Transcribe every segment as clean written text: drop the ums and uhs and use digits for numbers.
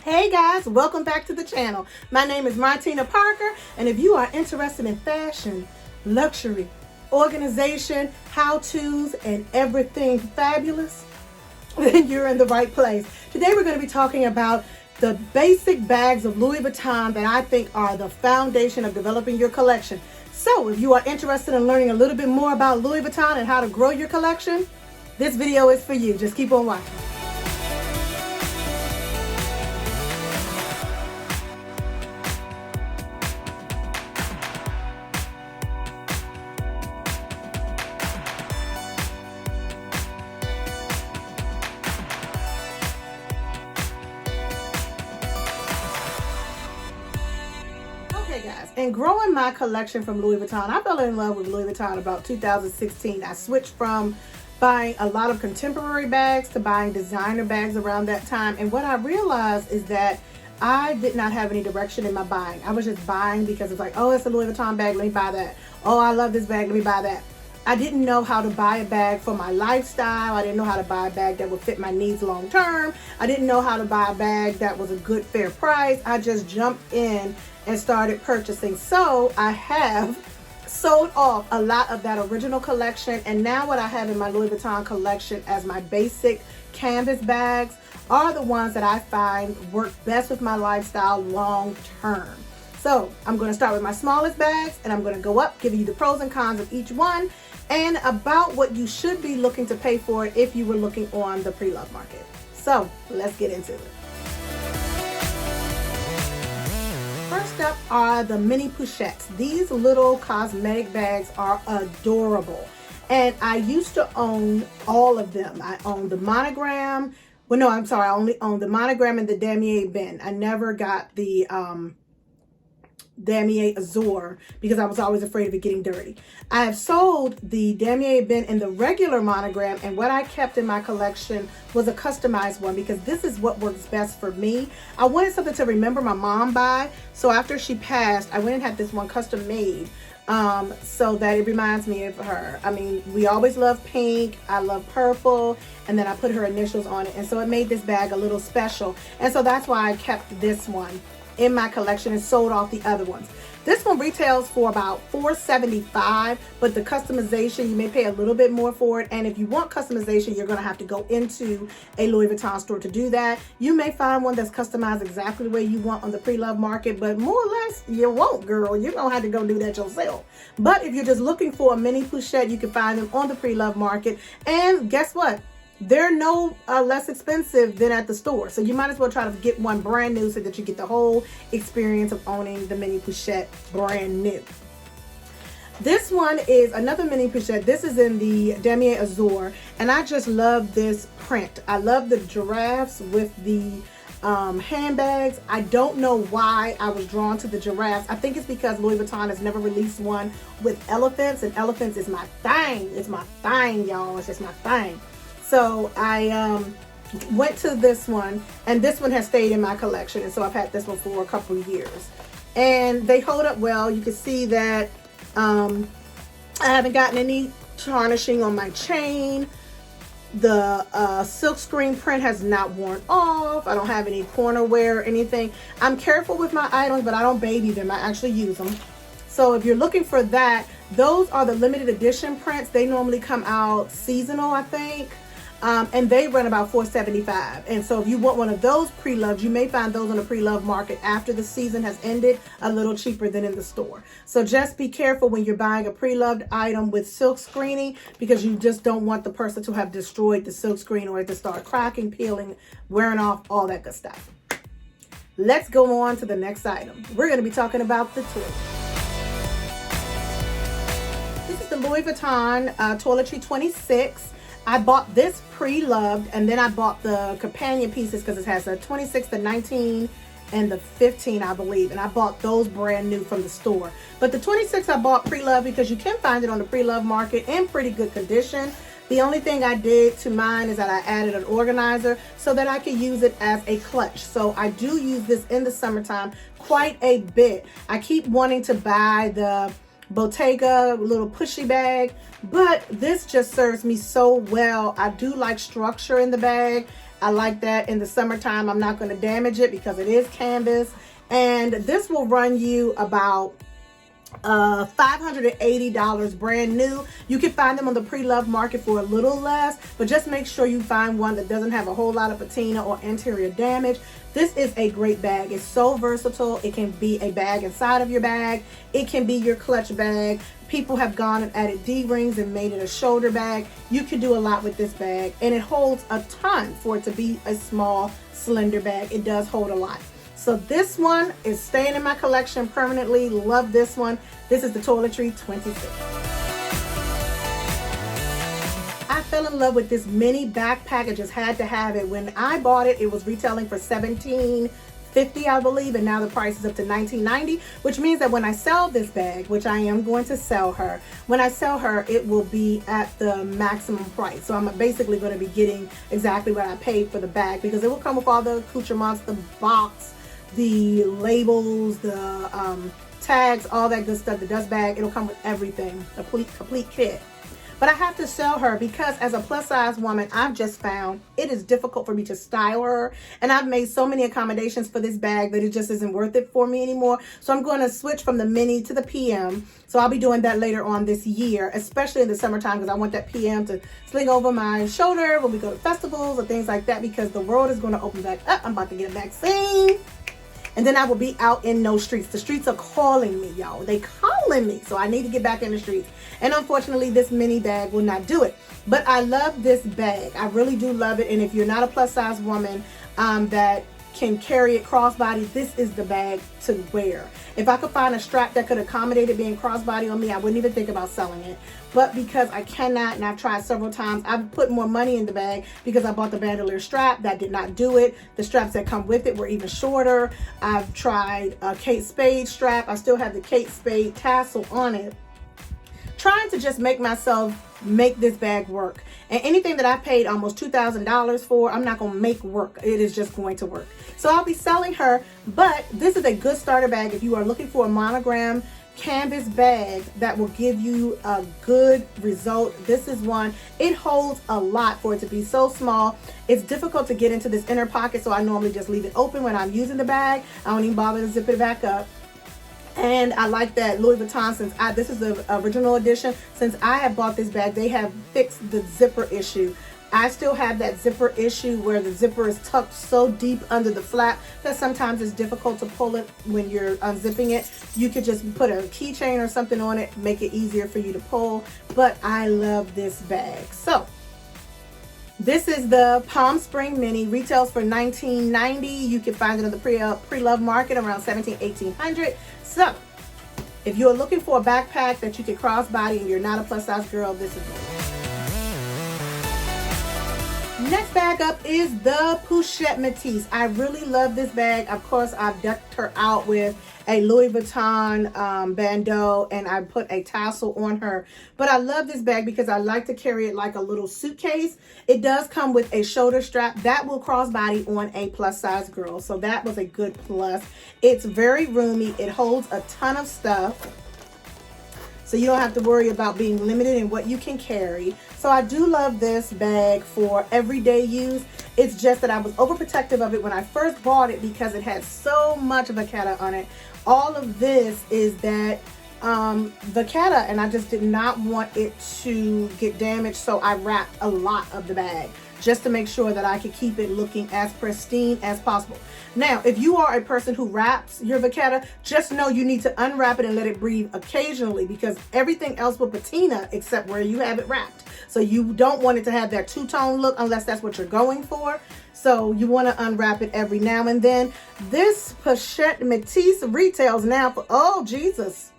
Hey guys, welcome back to the channel. My name is Martina Parker, and if you are interested in fashion, luxury, organization, how-tos, and everything fabulous, then you're in the right place. Today we're going to be talking about the basic bags of Louis Vuitton that I think are the foundation of developing your collection. So if you are interested in learning a little bit more about Louis Vuitton and how to grow your collection, this video is for you. Just keep on watching. Guys, and growing my collection from Louis Vuitton, I fell in love with Louis Vuitton about 2016. I switched from buying a lot of contemporary bags to buying designer bags around that time, and what I realized is that I did not have any direction in my buying. I was just buying because it's like, oh, it's a Louis Vuitton bag, let me buy that. Oh, I love this bag, let me buy that. I didn't know how to buy a bag for my lifestyle. I didn't know how to buy a bag that would fit my needs long term. I didn't know how to buy a bag that was a good, fair price. I just jumped in and started purchasing. So I have sold off a lot of that original collection, and now what I have in my Louis Vuitton collection as my basic canvas bags are the ones that I find work best with my lifestyle long term. So I'm going to start with my smallest bags, and I'm going to go up, giving you the pros and cons of each one and about what you should be looking to pay for it if you were looking on the pre-loved market. So let's get into it. First up are the mini Pochettes. These little cosmetic bags are adorable, and I used to own all of them. I owned the monogram. Well, no, I'm sorry. I only owned the monogram and the damier bin. I never got the damier azure because I was always afraid of it getting dirty. I have sold the damier bin in the regular monogram, and what I kept in my collection was a customized one because this is what works best for me. I wanted something to remember my mom by, so after she passed, I went and had this one custom made so that it reminds me of her. I mean, we always love pink, I love purple, and then I put her initials on it, and so it made this bag a little special, and so that's why I kept this one in my collection and sold off the other ones. This one retails for about $4.75, but the customization, you may pay a little bit more for it, and if you want customization, you're going to have to go into a Louis Vuitton store to do that. You may find one that's customized exactly the way you want on the pre-loved market, but more or less you won't, girl. You're going to have to go do that yourself. But if you're just looking for a mini Pochette, you can find them on the pre-loved market, and guess what? They're no less expensive than at the store. So you might as well try to get one brand new so that you get the whole experience of owning the mini Pochette brand new. This one is another mini Pochette. This is in the damier azure, and I just love this print. I love the giraffes with the handbags. I don't know why I was drawn to the giraffes. I think it's because Louis Vuitton has never released one with elephants, and elephants is my thing. It's my thing, y'all. It's just my thing. So I went to this one, and this one has stayed in my collection, and so I've had this one for a couple of years, and they hold up well. You can see that I haven't gotten any tarnishing on my chain. The silk screen print has not worn off. I don't have any corner wear or anything. I'm careful with my items, but I don't baby them. I actually use them. So if you're looking for that, those are the limited edition prints. They normally come out seasonal, I think. And they run about $4.75. And so if you want one of those pre-loved, you may find those on the pre-loved market after the season has ended a little cheaper than in the store. So just be careful when you're buying a pre-loved item with silk screening, because you just don't want the person to have destroyed the silk screen or to start cracking, peeling, wearing off, all that good stuff. Let's go on to the next item. We're going to be talking about the toilet. This is the Louis Vuitton Toiletry 26. I bought this pre-loved, and then I bought the companion pieces because it has a 26, the 19, and the 15, I believe. And I bought those brand new from the store. But the 26 I bought pre-loved because you can find it on the pre-loved market in pretty good condition. The only thing I did to mine is that I added an organizer so that I could use it as a clutch. So I do use this in the summertime quite a bit. I keep wanting to buy the Bottega little pushy bag, but this just serves me so well. I do like structure in the bag. I like that in the summertime. I'm not going to damage it because it is canvas. And this will run you about $580 brand new. You can find them on the pre-loved market for a little less, but just make sure you find one that doesn't have a whole lot of patina or interior damage. This is a great bag. It's so versatile. It can be a bag inside of your bag. It can be your clutch bag. People have gone and added D-rings and made it a shoulder bag. You can do a lot with this bag, and it holds a ton for it to be a small, slender bag. It does hold a lot. So this one is staying in my collection permanently. Love this one. This is the Toiletry 26. I fell in love with this mini backpack. I just had to have it. When I bought it, it was retailing for $17.50, I believe, and now the price is up to $19.90, which means that when I sell this bag, which I am going to sell her, when I sell her, it will be at the maximum price. So I'm basically going to be getting exactly what I paid for the bag, because it will come with all the accoutrements, the box, the labels, the tags, all that good stuff, the dust bag. It'll come with everything, a complete kit. But I have to sell her because as a plus size woman, I've just found it is difficult for me to style her. And I've made so many accommodations for this bag that it just isn't worth it for me anymore. So I'm going to switch from the mini to the PM. So I'll be doing that later on this year, especially in the summertime, because I want that PM to sling over my shoulder when we go to festivals or things like that, because the world is going to open back up. I'm about to get a vaccine. And then I will be out in no streets. The streets are calling me, y'all. They calling me. So I need to get back in the streets. And unfortunately, this mini bag will not do it. But I love this bag. I really do love it. And if you're not a plus size woman that can carry it crossbody, this is the bag to wear. If I could find a strap that could accommodate it being crossbody on me, I wouldn't even think about selling it. But because I cannot, and I've tried several times, I've put more money in the bag because I bought the bandolier strap. That did not do it. The straps that come with it were even shorter. I've tried a Kate Spade strap. I still have the Kate Spade tassel on it. Trying to just make myself make this bag work. And anything that I paid almost $2,000 for, I'm not going to make work. It is just going to work. So I'll be selling her, but this is a good starter bag if you are looking for a monogram canvas bag that will give you a good result. This is one. It holds a lot for it to be so small. It's difficult to get into this inner pocket, so I normally just leave it open when I'm using the bag. I don't even bother to zip it back up. And I like that Louis Vuitton, since this is the original edition, since I have bought this bag, they have fixed the zipper issue. I still have that zipper issue where the zipper is tucked so deep under the flap that sometimes it's difficult to pull it when you're unzipping it. You could just put a keychain or something on it, make it easier for you to pull. But I love this bag. So this is the Palm Spring Mini, retails for $19.90. You can find it on the pre-loved market around $1,700–1,800. So if you're looking for a backpack that you can crossbody and you're not a plus size girl, this is it. Next bag up is the Pochette Matisse. I really love this bag. Of course, I've decked her out with a Louis Vuitton bandeau, and I put a tassel on her. But I love this bag because I like to carry it like a little suitcase. It does come with a shoulder strap that will crossbody on a plus size girl. So that was a good plus. It's very roomy. It holds a ton of stuff. So you don't have to worry about being limited in what you can carry. So I do love this bag for everyday use. It's just that I was overprotective of it when I first bought it because it had so much vacata on it. All of this is that vacata, and I just did not want it to get damaged. So I wrapped a lot of the bag just to make sure that I could keep it looking as pristine as possible. Now, if you are a person who wraps your vacata, just know you need to unwrap it and let it breathe occasionally, because everything else will patina except where you have it wrapped. So you don't want it to have that two-tone look unless that's what you're going for. So you want to unwrap it every now and then. This Pochette Matisse retails now for, oh Jesus,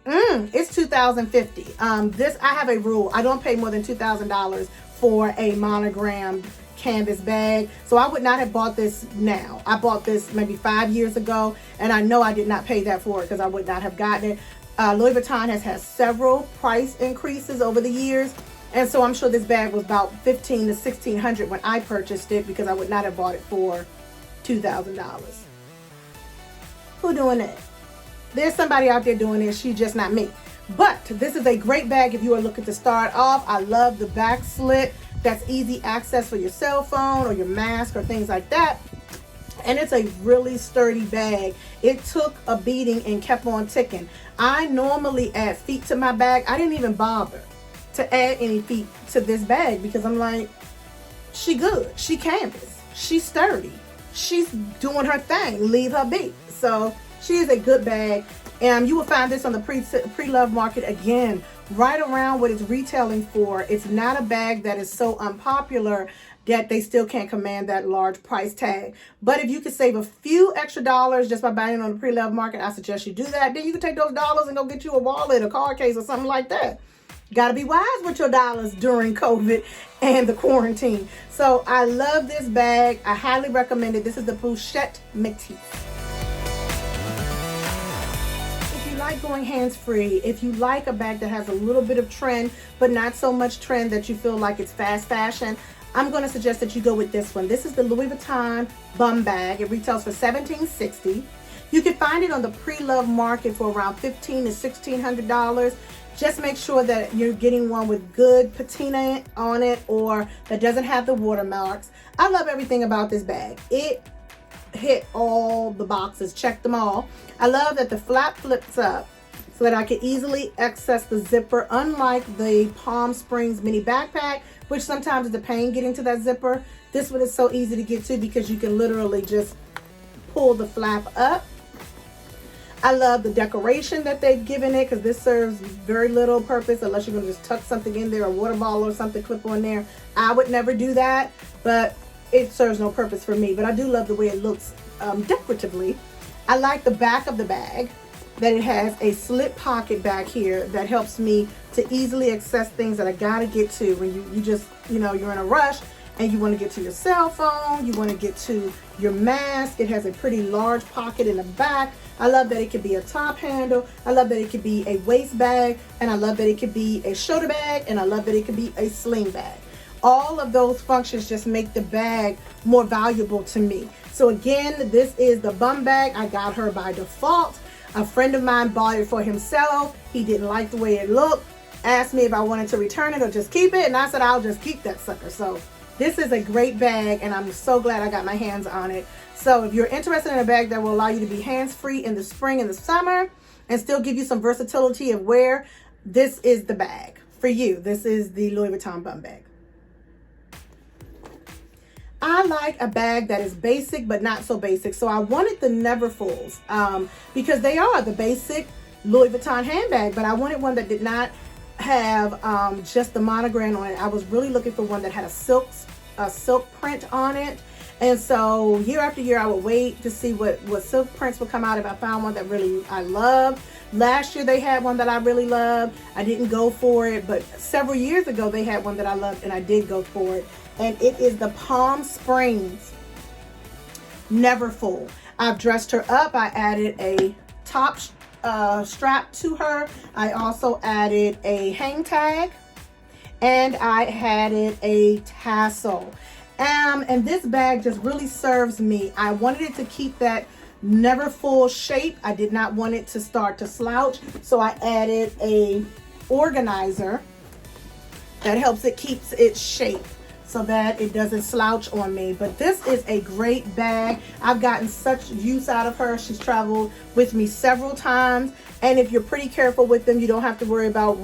it's $2,050. This, I have a rule. I don't pay more than $2,000 for a monogrammed canvas bag. So I would not have bought this now. I bought this maybe 5 years ago, and I know I did not pay that for it because I would not have gotten it. Louis Vuitton has had several price increases over the years, and so I'm sure this bag was about $1,500 to $1,600 when I purchased it, because I would not have bought it for $2,000. Who doing that? There's somebody out there doing this. She's just not me. But this is a great bag if you are looking to start off. I love the back slit. That's easy access for your cell phone or your mask or things like that. And it's a really sturdy bag. It took a beating and kept on ticking. I normally add feet to my bag. I didn't even bother to add any feet to this bag because I'm like, she good. She canvas. She's sturdy. She's doing her thing. Leave her be. So she is a good bag. And you will find this on the pre-loved market again, right around what it's retailing for. It's not a bag that is so unpopular that they still can't command that large price tag. But if you could save a few extra dollars just by buying it on the pre-loved market, I suggest you do that. Then you can take those dollars and go get you a wallet, a card case, or something like that. Got to be wise with your dollars during COVID and the quarantine. So I love this bag. I highly recommend it. This is the Pochette Métis. Like going hands-free, if you like a bag that has a little bit of trend but not so much trend that you feel like it's fast fashion, I'm going to suggest that you go with this one. This is the Louis Vuitton bum bag. It retails for $1,760. You can find it on the pre-loved market for around $1,500 to $1,600. Just make sure that you're getting one with good patina on it or that doesn't have the watermarks. I love everything about this bag. It hit all the boxes, check them all. I love that the flap flips up so that I can easily access the zipper, unlike the Palm Springs mini backpack, which sometimes is a pain getting to that zipper. This one is so easy to get to because you can literally just pull the flap up. I love the decoration that they've given it because this serves very little purpose unless you're going to just tuck something in there, a water bottle or something, clip on there. I would never do that, but it serves no purpose for me. But I do love the way it looks decoratively. I like the back of the bag, that it has a slip pocket back here that helps me to easily access things that I gotta get to when you just, you're in a rush and you want to get to your cell phone, you want to get to your mask. It has a pretty large pocket in the back. I love that it could be a top handle. I love that it could be a waist bag, and I love that it could be a shoulder bag, and I love that it could be a sling bag. All of those functions just make the bag more valuable to me. So again, this is the bum bag. I got her by default. A friend of mine bought it for himself. He didn't like the way it looked. Asked me if I wanted to return it or just keep it. And I said, I'll just keep that sucker. So this is a great bag, and I'm so glad I got my hands on it. So if you're interested in a bag that will allow you to be hands-free in the spring and the summer and still give you some versatility of wear, this is the bag for you. This is the Louis Vuitton bum bag. I like a bag that is basic but not so basic. So I wanted the Neverfulls because they are the basic Louis Vuitton handbag, but I wanted one that did not have just the monogram on it. I was really looking for one that had a silk print on it. And so year after year I would wait to see what silk prints would come out if I found one that really I loved. Last year they had one that I really loved. I didn't go for it, but several years ago they had one that I loved and I did go for it. And it is the Palm Springs Neverfull. I've dressed her up. I added a top strap to her. I also added a hang tag, and I added a tassel. And this bag just really serves me. I wanted it to keep that Neverfull shape. I did not want it to start to slouch, so I added a organizer that helps it keeps its shape so that it doesn't slouch on me. But this is a great bag. I've gotten such use out of her. She's traveled with me several times, and if you're pretty careful with them, you don't have to worry about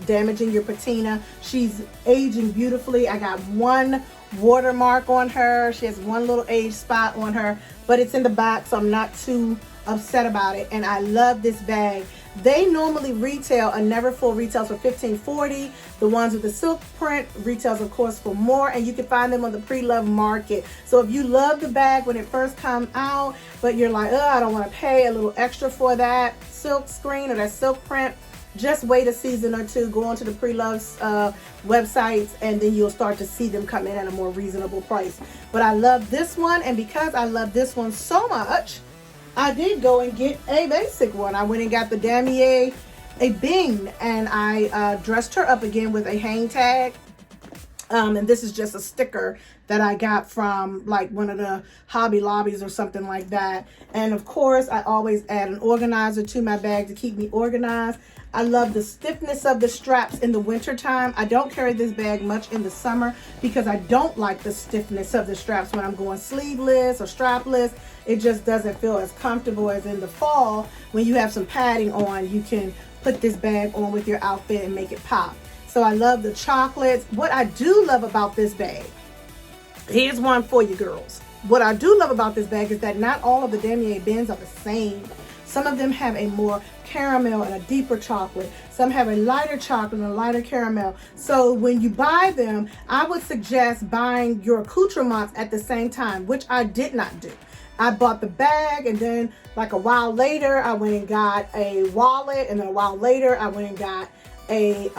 damaging your patina. She's aging beautifully. I got one watermark on her. She has one little age spot on her, but it's in the back, so I'm not too upset about it. And I love this bag. They normally retail, a Neverfull retails for $15.40. The ones with the silk print retails, of course, for more, and you can find them on the pre-loved market. So if you love the bag when it first comes out, but you're like, oh, I don't want to pay a little extra for that silk screen or that silk print, just wait a season or two, go onto the preloved websites, and then you'll start to see them come in at a more reasonable price. But I love this one, and because I love this one so much, I did go and get a basic one. I went and got the Damier a Bing, and I dressed her up again with a hang tag. And this is just a sticker that I got from like one of the Hobby Lobbies or something like that. And of course, I always add an organizer to my bag to keep me organized. I love the stiffness of the straps in the winter time. I don't carry this bag much in the summer because I don't like the stiffness of the straps when I'm going sleeveless or strapless. It just doesn't feel as comfortable as in the fall. When you have some padding on, you can put this bag on with your outfit and make it pop. So I love the chocolates. What I do love about this bag, here's one for you girls. What I do love about this bag is that not all of the Damier bins are the same. Some of them have a more caramel and a deeper chocolate. Some have a lighter chocolate and a lighter caramel. So when you buy them, I would suggest buying your accoutrements at the same time, which I did not do. I bought the bag, and then like a while later, I went and got a wallet, and then a while later, I went and got a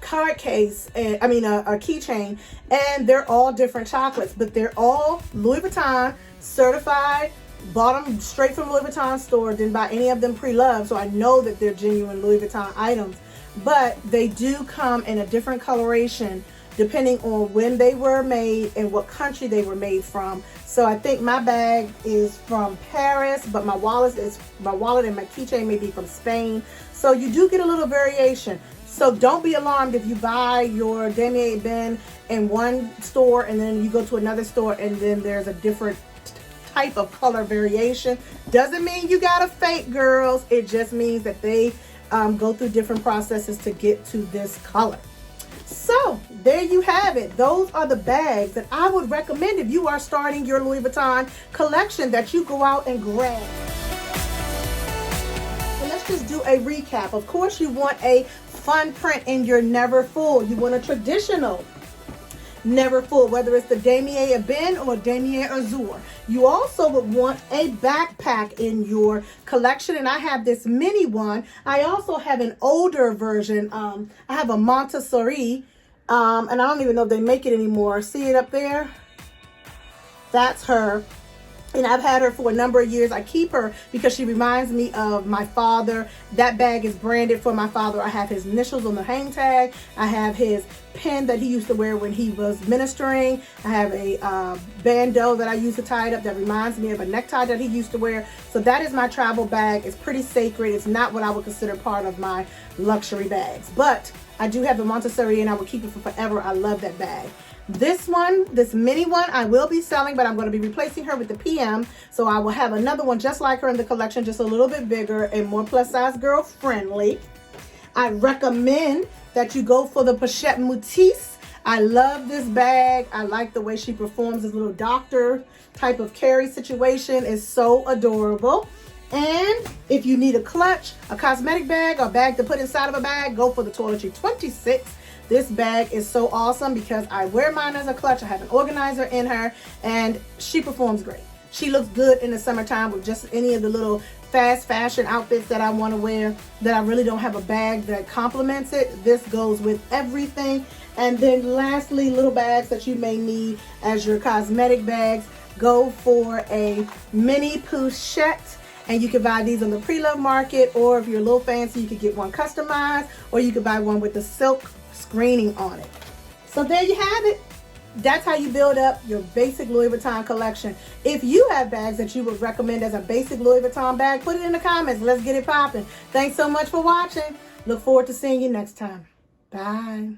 card case, and a keychain, and they're all different chocolates, but they're all Louis Vuitton certified. Bought them straight from Louis Vuitton store, didn't buy any of them pre-loved, so I know that they're genuine Louis Vuitton items. But they do come in a different coloration depending on when they were made and what country they were made from. So I think my bag is from Paris, but my wallet and my keychain may be from Spain. So you do get a little variation. So don't be alarmed if you buy your Damier bin in one store and then you go to another store and then there's a different type of color variation. Doesn't mean you got a fake, girls. It just means that they go through different processes to get to this color. So there you have it. Those are the bags that I would recommend if you are starting your Louis Vuitton collection that you go out and grab. So let's just do a recap. Of course, you want a fun print in your Never Full. You want a traditional Never Full, whether it's the Damier Ebene or Damier Azur. You also would want a backpack in your collection, and I have this mini one. I also have an older version. I have a Montessori, and I don't even know if they make it anymore. See it up there? That's her. And I've had her for a number of years. I keep her because she reminds me of my father. That bag is branded for my father. I have his initials on the hang tag. I have his pin that he used to wear when he was ministering. I have a bandeau that I use to tie it up that reminds me of a necktie that he used to wear. So that is my travel bag. It's pretty sacred. It's not what I would consider part of my luxury bags. But I do have the Montessori, and I will keep it for forever. I love that bag. This one, this mini one, I will be selling, but I'm going to be replacing her with the PM. So I will have another one just like her in the collection, just a little bit bigger and more plus size girl friendly. I recommend that you go for the Pochette Mutisse. I love this bag. I like the way she performs. This little doctor type of carry situation is so adorable. And if you need a clutch, a cosmetic bag, or a bag to put inside of a bag, go for the Toiletry 26. This bag is so awesome because I wear mine as a clutch. I have an organizer in her, and she performs great. She looks good in the summertime with just any of the little fast fashion outfits that I want to wear that I really don't have a bag that complements it. This goes with everything. And then lastly, little bags that you may need as your cosmetic bags. Go for a mini Pochette. And you can buy these on the pre-loved market, or if you're a little fancy, you could get one customized, or you could buy one with the silk screening on it. So there you have it. That's how you build up your basic Louis Vuitton collection. If you have bags that you would recommend as a basic Louis Vuitton bag, put it in the comments. Let's get it popping. Thanks so much for watching. Look forward to seeing you next time. Bye.